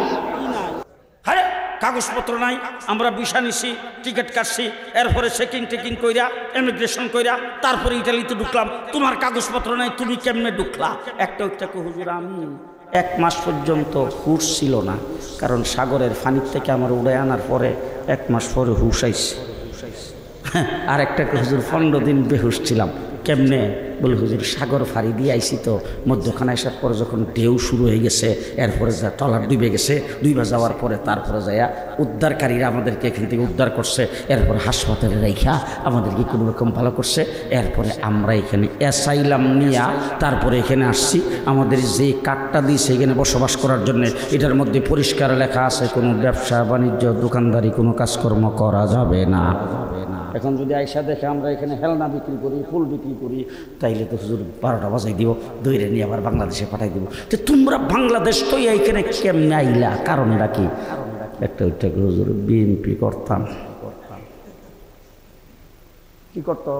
আরে কাগজপত্র নাই, আমরা ভিসা নিছি, টিকিট কাটছি, এরপরে চেকিং কইরা ইমিগ্রেশন কইরা তারপরে ইটালিতে ঢুকলাম, তোমার কাগজপত্র নাই, তুমি কেমনে ঢুকলা? একটা হুজুর আমি 1 মাস পর্যন্ত হুশ ছিল না, কারণ সাগরের ফানির থেকে আমার উড়ে আনার পরে 1 মাস পরে হুশ আইছে। আর একটা হুজুর 15 দিন বেহুশ ছিলাম। কেমনে? বলে হুজুর সাগর ফাড়ি দিয়ে আইসি তো, মধ্যখানে আসার পরে যখন ঢেউ শুরু হয়ে গেছে, এরপরে যা ট্রলার ডুবে গেছে, ডুবে যাওয়ার পরে তারপরে যাইয়া উদ্ধারকারীরা আমাদেরকে এখান থেকে উদ্ধার করছে, এরপরে হাসপাতালে রাইখা আমাদেরকে কোনো রকম ভালো করছে। এরপরে আমরা এখানে অ্যাসাইলাম নিয়া তারপরে এখানে আসছি। আমাদের যে কার্ডটা দিয়েছে এখানে বসবাস করার জন্য, এটার মধ্যে পরিষ্কার লেখা আছে কোনো ব্যবসা বাণিজ্য দোকানদারি কোনো কাজকর্ম করা যাবে না। এখন যদি আইসা দেখে আমরা এখানে হেলনা বিক্রি করি, ফুল বিক্রি করি, তাইলে তো হুজুর 12টা বাজাই দিব, দইরে নিয়ে আবার বাংলাদেশে পাঠাই দিব। তো তোমরা বাংলাদেশ তো এইখানে কেমনে আইলা? কারণটা কি? একটা হুজুর বিএনপি করতাম, কি করতো?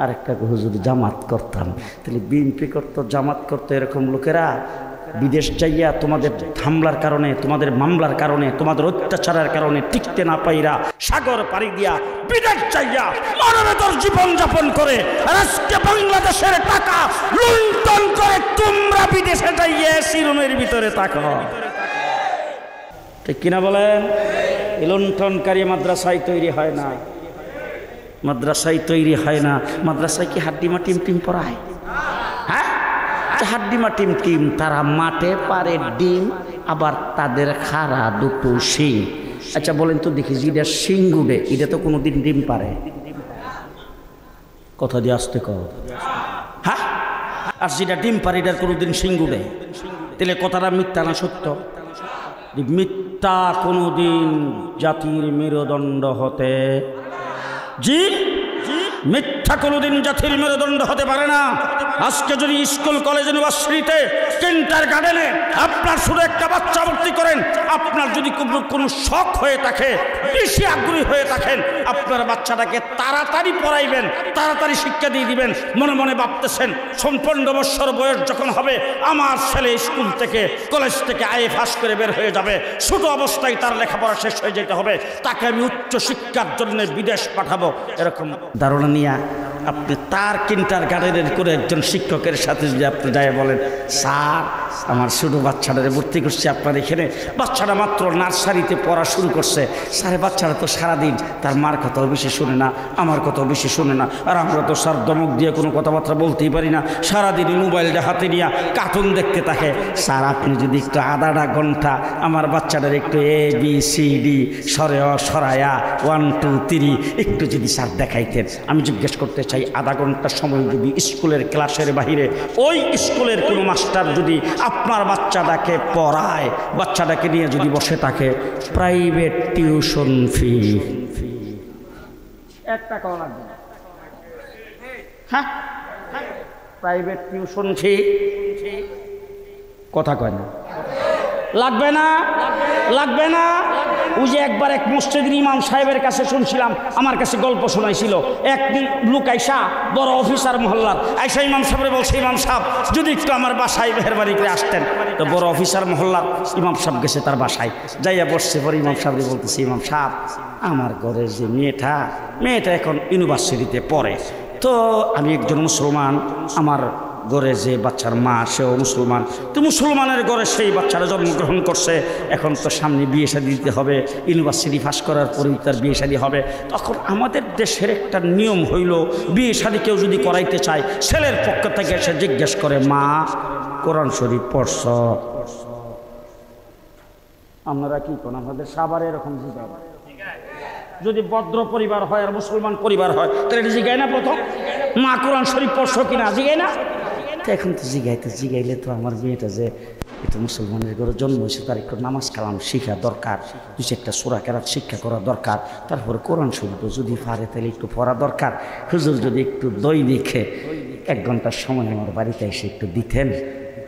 আরেকটা হুজুর জামাত করতাম। তাহলে বিএনপি করতো, জামাত করতো, এরকম লোকেরা বিদেশ যাইয়া তোমাদের হামলার কারণে, তোমাদের মামলার কারণে, তোমাদের অত্যাচারের কারণে টিকতে না পাইরা সাগর পাড়ি দিয়া বিদেশ যাইয়া মরণের জীবন যাপন করে আজকে বাংলাদেশের টাকা লুণ্ঠন করে তোমরা বিদেশে যাইয়া শিরোমের ভিতরে থাকো। ঠিক কিনা বলেন? লুণ্ঠনকারী মাদ্রাসায় তৈরি হয় না, মাদ্রাসায় তৈরি হয় না। মাদ্রাসায় কি হাড্ডিমা টিম পড়ায়? হ্যাঁ, হাড্ডিমা টিম তারা মাঠে পারে ডিম, আবার তাদের খাড়া দুটো শিং। আচ্ছা বলেন তো দেখি, যেটা শিং উঠে এটা তো কোনোদিন ডিম পারে? কথা দিয়ে আসতে কর। হ্যাঁ, আর যেটা ডিম পারে এটার কোনোদিন শিং উঠে? তাহলে কথাটা মিথ্যা না সত্য? মিথ্যা কোনোদিন জাতির মেরুদণ্ড হতে, জি মিথ্যা কোনোদিন জাতির মেরুদণ্ড হতে পারে না। আজকে যদি স্কুল কলেজ ইউনিভার্সিটিতে কিন্ডার গার্ডেনে আপনার শুধু একটা বাচ্চা ভর্তি করেন, আপনার যদি কোনো শখ হয়ে থাকে, বেশি আগ্রহী হয়ে থাকেন, আপনার বাচ্চাটাকে তাড়াতাড়ি পড়াইবেন, তাড়াতাড়ি শিক্ষা দিয়ে দিবেন, মনে মনে ভাবতেছেন 15 বছর বয়স যখন হবে আমার ছেলে স্কুল থেকে কলেজ থেকে আইএ পাস করে বের হয়ে যাবে, ছোট অবস্থায় তার লেখাপড়া শেষ হয়ে যেতে হবে, তাকে আমি উচ্চ শিক্ষার জন্য বিদেশ পাঠাবো, এরকম ধারণা নিয়ে আপনি তার কিন্ডার গার্ডেনের করে একজন শিক্ষকের সাথে যদি আপনি যাই বলেন, স্যার আমার ছোট বাচ্চাটারে ভর্তি করছে আপনার এখানে, বাচ্চাটা মাত্র নার্সারিতে পড়া শুরু করছে, স্যার বাচ্চারা তো সারাদিন তার মার কথাও বেশি শোনে না, আমার কথাও বেশি শোনে না, আর আমরা তো স্যার দমক দিয়ে কোনো কথাবার্তা বলতেই পারি না, সারাদিনই মোবাইলটা হাতে নিয়ে কার্টুন দেখতে থাকে, স্যার আপনি যদি একটু আধা ঘন্টা আমার বাচ্চাটার একটু ABCD সরায়া 1 2 3 একটু যদি স্যার দেখাইতেন। আমি জিজ্ঞেস করতে চাই, আধা ঘন্টার সময় যদি স্কুলের ক্লাসের বাহিরে ওই স্কুলের কোনো মাস্টার যদি আপনার বাচ্চাটাকে পড়ায়, বাচ্চাটাকে নিয়ে যদি বসে থাকে, প্রাইভেট টিউশন ফি 1 টাকাও লাগবে না। হ্যাঁ, প্রাইভেট টিউশন ফি কথা কয় না, লাগবে না, লাগবে না। ওই যে একবার এক মসজিদের ইমাম সাহেবের কাছে শুনছিলাম, আমার কাছে গল্প শোনাইছিল, একদিন লোক আইসা বড় অফিসার মহল্লার আইসা ইমাম সাহেবের বলছে, ইমাম সাহেব যদি একটু আমার বাসায় মেহরবানি করে আসতেন। তো বড় অফিসার মহল্লার ইমাম সাহেব গেছে তার বাসায়, যাইয়া বসছে, পরে ইমাম সাহেব বলতেছে, ইমাম সাহেব আমার ঘরের যে মেয়েটা এখন ইউনিভার্সিটিতে পড়ে, তো আমি একজন মুসলমান, আমার ঘরে যে বাচ্চার মা সেও মুসলমান, তো মুসলমানের ঘরে সেই বাচ্চারা জন্মগ্রহণ করছে, এখন তো সামনে বিয়ে শাদী দিতে হবে, ইউনিভার্সিটি পাস করার পরেই তার বিয়ে শাদী হবে। তখন আমাদের দেশের একটা নিয়ম হইল, বিয়ে শাদী কেউ যদি করাইতে চায়, ছেলের পক্ষ থেকে এসে জিজ্ঞেস করে, মা কোরআন শরীফ পড়ছ? আপনারা কি কোন আমাদের সাভারে এরকম জিজ্ঞাসা, যদি ভদ্র পরিবার হয় আর মুসলমান পরিবার হয় তাহলে জিজ্ঞায় না প্রথম, মা কোরআন শরীফ পড়ছ কিনা, জিজ্ঞায় না? এখন তো জিগাইলে তো আমার মেয়েটা যে একটু মুসলমানের ঘরে জন্ম হয়েছে, তার একটু নামাজ কালাম শিখা দরকার, 2-4টা সূরা কেরাত শিক্ষা করা দরকার, তারপরে কোরআন শরীফ যদি পারে তাহলে একটু পড়া দরকার। হুজুর যদি একটু দৈনিকে 1 ঘন্টার সময় আমার বাড়িতে এসে একটু দিতেন,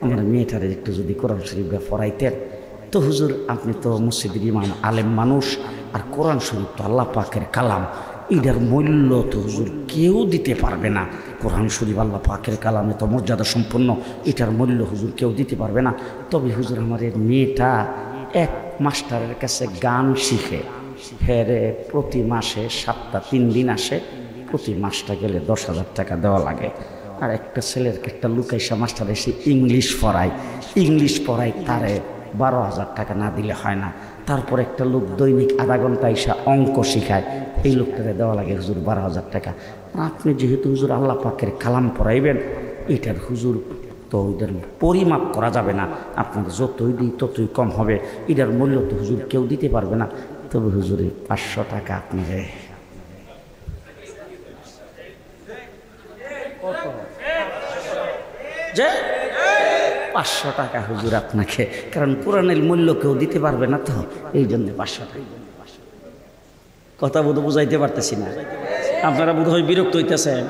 আমার মেয়েটারে একটু যদি কোরআন শরীফটা পড়াইতেন। তো হুজুর আপনি তো মসজিদের ইমাম, আলেম মানুষ, আর কোরআন শরীফ তো আল্লাহ পাকের কালাম, এটার মূল্য তো হুজুর কেউ দিতে পারবে না। কোরআন শরীফ আল্লাহ পাকের কালামে তো মর্যাদা সম্পন্ন, এটার মূল্য হুজুর কেউ দিতে পারবে না। তবে হুজুর আমার এর মেয়েটা এক মাস্টারের কাছে গান শিখে, হেরে প্রতি মাসে 7-3 দিন আসে, প্রতি মাসটা গেলে 10,000 টাকা দেওয়া লাগে। আর একটা ছেলের একটা লুকাইসা মাস্টার এসে ইংলিশ পড়ায় তারে 12,000 টাকা না দিলে হয় না। তারপর একটা লোক দৈনিক আধা ঘন্টা এসে অঙ্ক শিখায়, এই লোকটাকে দেওয়া লাগে হুজুর 12,000 টাকা। আপনি যেহেতু হুজুর আল্লাহ পাকের কালাম পড়াইবেন, এটার হুজুর তো ওইটার পরিমাপ করা যাবে না, আপনার যতই দিই ততই কম হবে, এটার মূল্য তো হুজুর কেউ দিতে পারবে না। তবে হুজুর 500 টাকা আপনাকে যে 500 টাকা হুজুর আপনাকে, কারণ কোরআনের মূল্য কেউ দিতে পারবে না, তো এই জন্য 500 টাকা। কথা বোধ বুঝাইতে পারতেছি না, আপনারা বোধ হয় বিরক্ত হইতেছেন।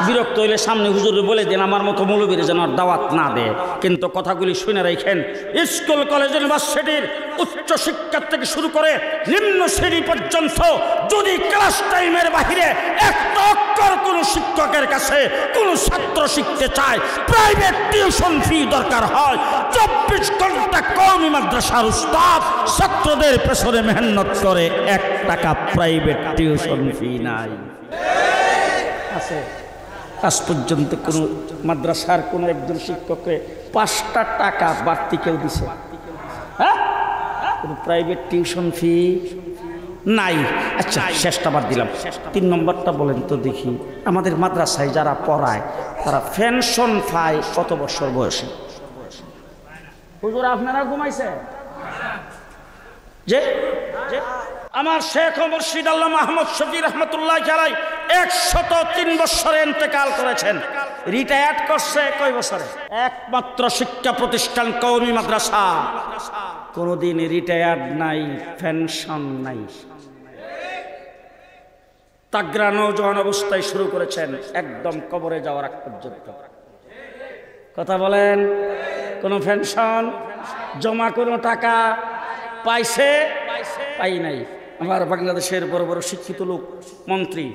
বিরক্ত হইলে সামনে হুজুরে বলে দেন আমার মতো মৌলবীর যেন আর দাওয়াত না দেয়। কিন্তু কথাগুলি শুনে রাখেন, স্কুল কলেজ ইউনিভার্সিটির উচ্চ শিক্ষা থেকে শুরু করে নিম্ন শ্রেণী পর্যন্ত যদি ক্লাস টাইমের বাহিরে একটা অক্ষর কোনো শিক্ষকের কাছে কোনো ছাত্র শিখতে চায়, প্রাইভেট টিউশন ফি দরকার হয়। 24 ঘন্টা কওমি মাদ্রাসার উস্তাদ ছাত্রদের পেছনে মেহনত করে, 1 টাকা প্রাইভেট টিউশন ফি নাই। আছে আজ পর্যন্ত কোনো মাদ্রাসার কোনো একজন শিক্ষককে 5টা টাকা বাড়তি কেউ দিছে? হ্যাঁ, কোনো প্রাইভেট টিউশন ফি নাই। আচ্ছা, শেষটা বাদ দিলাম, 3 নম্বরটা বলেন তো দেখি। আমাদের মাদ্রাসায় যারা পড়ায় তারা পেনশন পায় কত বছর বয়সে? হুজুর আপনারা ঘুমাইছে যে আমার শেখ ও মুর্শিদ আল্লাহ মাহমুদ শফি রহমতুল্লাহ আলাইহি 103 বছরে ইন্তেকাল করেছেন। রিটায়ার্ড করছে কয় বছরে? একমাত্র শিক্ষা প্রতিষ্ঠান কওমি মাদ্রাসা, কোনোদিন রিটায়ার্ড নাই, পেনশন নাই। তাগরা নওজোয়ান অবস্থায় শুরু করেছেন একদম কবরে যাওয়ার আগ পর্যন্ত। কথা বলেন, কোনো পেনশন জমা কোনো টাকা পাইছে? পাই নাই। আমার বাংলাদেশের বড় বড় শিক্ষিত লোক, মন্ত্রী,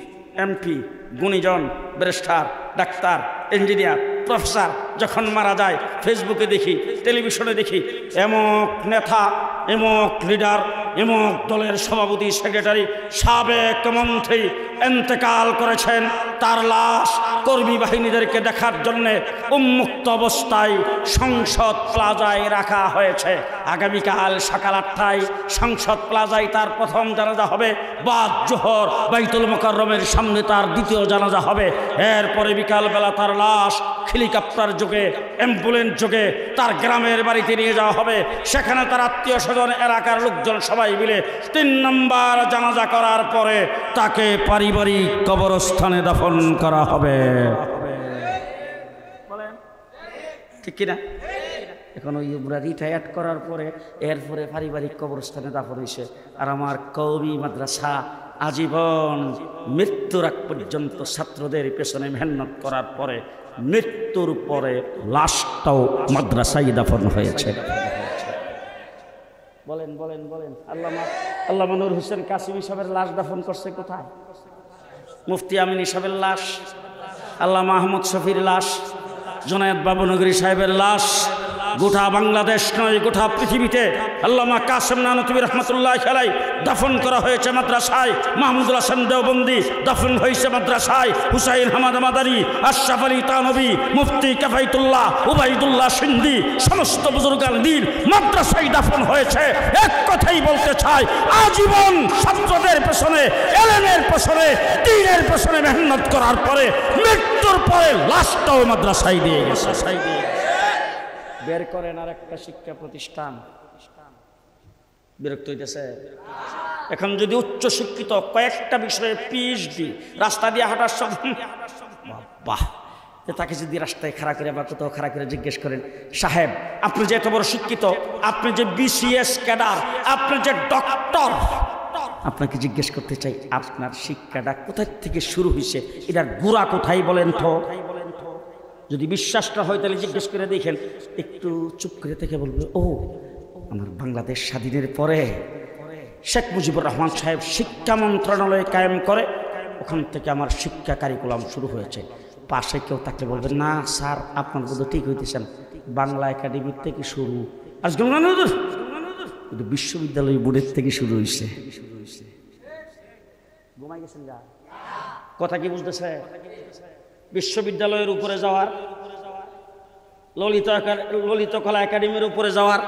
এমপি, গুণীজন, ব্যারিস্টার, ডাক্তার, ইঞ্জিনিয়ার, প্রফেসর যখন মারা যায় ফেসবুকে দেখি, টেলিভিশনে দেখি, এমক নেতা, এমক লিডার, এমক দলের সভাপতি, সেক্রেটারি, সাবেক মন্ত্রী ইন্তেকাল করেছেন। তার লাশ কর্মী বাহিনীদেরকে দেখার জন্যে উন্মুক্ত অবস্থায় সংসদ প্লাজায় রাখা হয়েছে। আগামীকাল সকাল 8টায় সংসদ প্লাজায় তার প্রথম জানাজা হবে, বাদ জোহর বাইতুল মুকাররমের সামনে তার দ্বিতীয় জানাজা হবে। এরপরে বিকালবেলা তার লাশ হেলিকপ্টার যোগে, অ্যাম্বুলেন্স যোগে তার গ্রামের বাড়িতে নিয়ে যাওয়া হবে। সেখানে তার আত্মীয় স্বজন, এলাকার লোকজন সবাই মিলে 3 নম্বর জানাজা করার পরে তাকে পারিবারিক কবরস্থানে দাফন করা হবে। ঠিক কিনা? এখন ওই রিটায়ার্ড করার পরে এরপরে পারিবারিক কবরস্থানে দাফন হয়েছে। আর আমার কওমি মাদ্রাসা আজীবন মৃত্যুর আগ পর্যন্ত ছাত্রদের পেছনে মেহনত করার পরে মৃত্যুর পরে লাশটাও মাদ্রাসায় দাফন হয়েছে। বলেন বলেন বলেন, আল্লামা নূর হোসেন কাসিমি সাহেবের লাশ দাফন করছে কোথায়? মুফতি আমিনী সাহেবের লাশ, আল্লামা আহমদ শফির লাশ, জুনায়েদ বাবুনগরী সাহেবের লাশ গোটা বাংলাদেশ নয়, গোটা পৃথিবীতে আল্লামা কাসেম নানতুবি রহমতুল্লাহ আলাইহি দাফন করা হয়েছে মাদ্রাসায়। মাহমুদুল হাসান দেওবন্দি দাফন হয়েছে মাদ্রাসায়। হুসাইন হামাদ মাদানী, আশরাফ আলী তানবী, মুফতি কাফাইতুল্লাহ, উবাইদুল্লাহ সিন্ধি, সমস্ত বুজুর্গান দিন মাদ্রাসায় দাফন হয়েছে। এক কথাই বলতে চাই, আজীবন ছাত্রদের পেছনে, এলেমের পেছনে, দ্বীনের পেছনে মেহনত করার পরে মৃত্যুর পরে লাশটাও মাদ্রাসায় দিয়ে গেছে। বের করেন আর একটা শিক্ষা প্রতিষ্ঠান। বিরক্ত হইতেছে? এখন যদি উচ্চ শিক্ষিত কয়েকটা বিষয়ে পিএইচডি, রাস্তা দিয়ে হাঁটার সব বাহ, তাকে যদি রাস্তায় খাড়া করে বা কোথাও খাড়া করে জিজ্ঞেস করেন, সাহেব আপনি যে এত বড় শিক্ষিত, আপনি যে বিসিএস ক্যাডার, আপনি যে ডক্টর, আপনাকে জিজ্ঞেস করতে চাই আপনার শিক্ষাটা কোথা থেকে শুরু হয়েছে, এটার গোড়া কোথায় বলেন তো? যদি বিশ্বাসটা হয় তাহলে জিজ্ঞেস করে দেখেন। একটু চুপ করে থেকে বলবে, ও আমার বাংলাদেশ স্বাধীনের পরে শেখ মুজিবুর রহমান সাহেব শিক্ষা মন্ত্রণালয় কায়েম করে ওখান থেকে আমার শিক্ষা কারিকুলাম শুরু হয়েছে। পাশে কেউ থাকলে বলবেন, না স্যার আপনার বোধ ঠিক হইতেছেন, বাংলা একাডেমির থেকে শুরু, আজকে বিশ্ববিদ্যালয় বোর্ডের থেকে শুরু হয়েছে। ঘুমাই গেছেন গা? কথা কি বুঝতেছে? বিশ্ববিদ্যালয়ের উপরে যাওয়ার, ললিত কলা একাডেমির উপরে যাওয়ার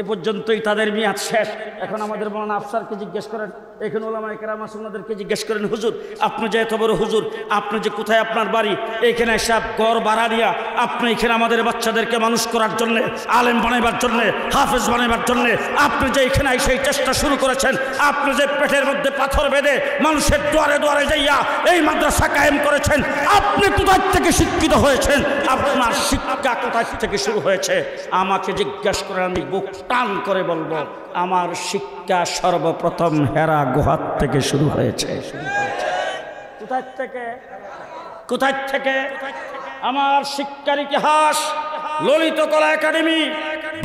এ পর্যন্তই তাদের মেয়াদ শেষ। এখন আমাদের মৌলানা আফসারকে জিজ্ঞেস করেন, এখানে ওলামায়ে কেরাম আছে ওনাদেরকে জিজ্ঞেস করেন, হুজুর আপনি যে এত বড় হুজুর, আপনি যে কোথায় আপনার বাড়ি, এখানে সব ঘর ভাড়া দিয়া আপনি এখানে আমাদের বাচ্চাদেরকে মানুষ করার জন্য, আলেম বানাইবার জন্য, হাফেজ বানাইবার জন্য আপনি যে এখানে সেই চেষ্টা শুরু করেছেন, আপনি যে পেটের মধ্যে পাথর বেঁধে মানুষের দুয়ারে দুয়ারে যাইয়া এই মাদ্রাসা কায়েম করেছেন, আপনি কোথায় থেকে শিক্ষিত হয়েছেন, আপনার শিক্ষা কোথায় থেকে শুরু হয়েছে? আমাকে জিজ্ঞেস করেন, আমি বুক টান করে বলবো আমার শিক্ষা সর্বপ্রথম হেরা গুহার থেকে শুরু হয়েছে। কোথায় থেকে? কোথায় থেকে? আমার শিক্ষার ইতিহাস ললিত কলা একাডেমি,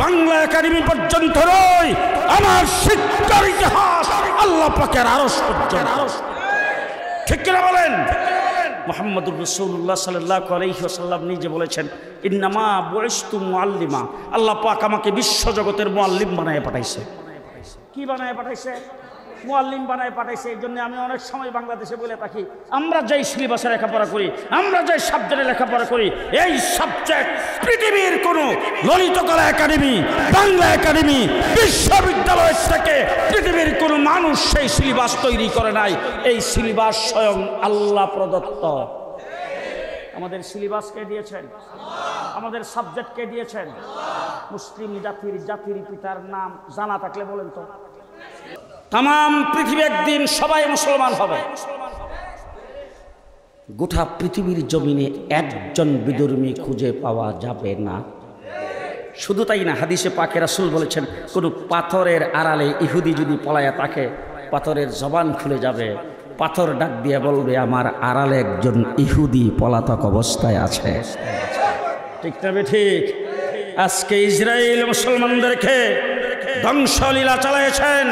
বাংলা একাডেমি পর্যন্ত নয়, আমার শিক্ষার ইতিহাস আল্লাহ পাকের আরশ পর্যন্ত। ঠিক কিনা বলেন? মুহাম্মদুর রাসূলুল্লাহ সাল্লাল্লাহু আলাইহি ওয়াসাল্লাম নিজে বলেছেন, ইন্নামা বুইসতু মুআল্লিমা, আল্লাহ পাক আমাকে বিশ্বজগতের মুআল্লিম বানায় পাঠাইছে। কি বানায় পাঠাইছে? মুআল্লিম বানায় পাঠাইছে। এই জন্য আমি অনেক সময় বাংলাদেশে বলে থাকি, আমরা যেই সিলেবাসে লেখাপড়া করি, আমরা যে সাবজেক্টে লেখাপড়া করি, এই সাবজেক্ট পৃথিবীর কোনো ললিত কলা একাডেমি, বাংলা একাডেমি, বিশ্ববিদ্যালয় থেকে পৃথিবীর কোনো মানুষ সেই সিলেবাস তৈরি করে নাই। এই সিলেবাস স্বয়ং আল্লাহ প্রদত্ত। আমাদের সিলেবাস কে দিয়েছেন? আমাদের সাবজেক্ট কে দিয়েছেন? মুসলিম জাতির পিতার নাম জানা থাকলে বলেন তো। তাম পৃথিবী একদিন সবাই মুসলমান হবে। গোটা পৃথিবীর জমিনে একজন বিধর্মী খুঁজে পাওয়া যাবে না। শুধু তাই না, হাদিসে পাকে রাসূল বলেছেন, কোনো পাথরের আড়ালে ইহুদি যদি পলায়া থাকে, পাথরের জবান খুলে যাবে, পাথর ডাক দিয়ে বলবে, আমার আড়ালে একজন ইহুদি পলাতক অবস্থায় আছে। ঠিক না ঠিক? আজকে ইসরায়েল মুসলমানদেরকে ধ্বংসলীলা চালাইছেন।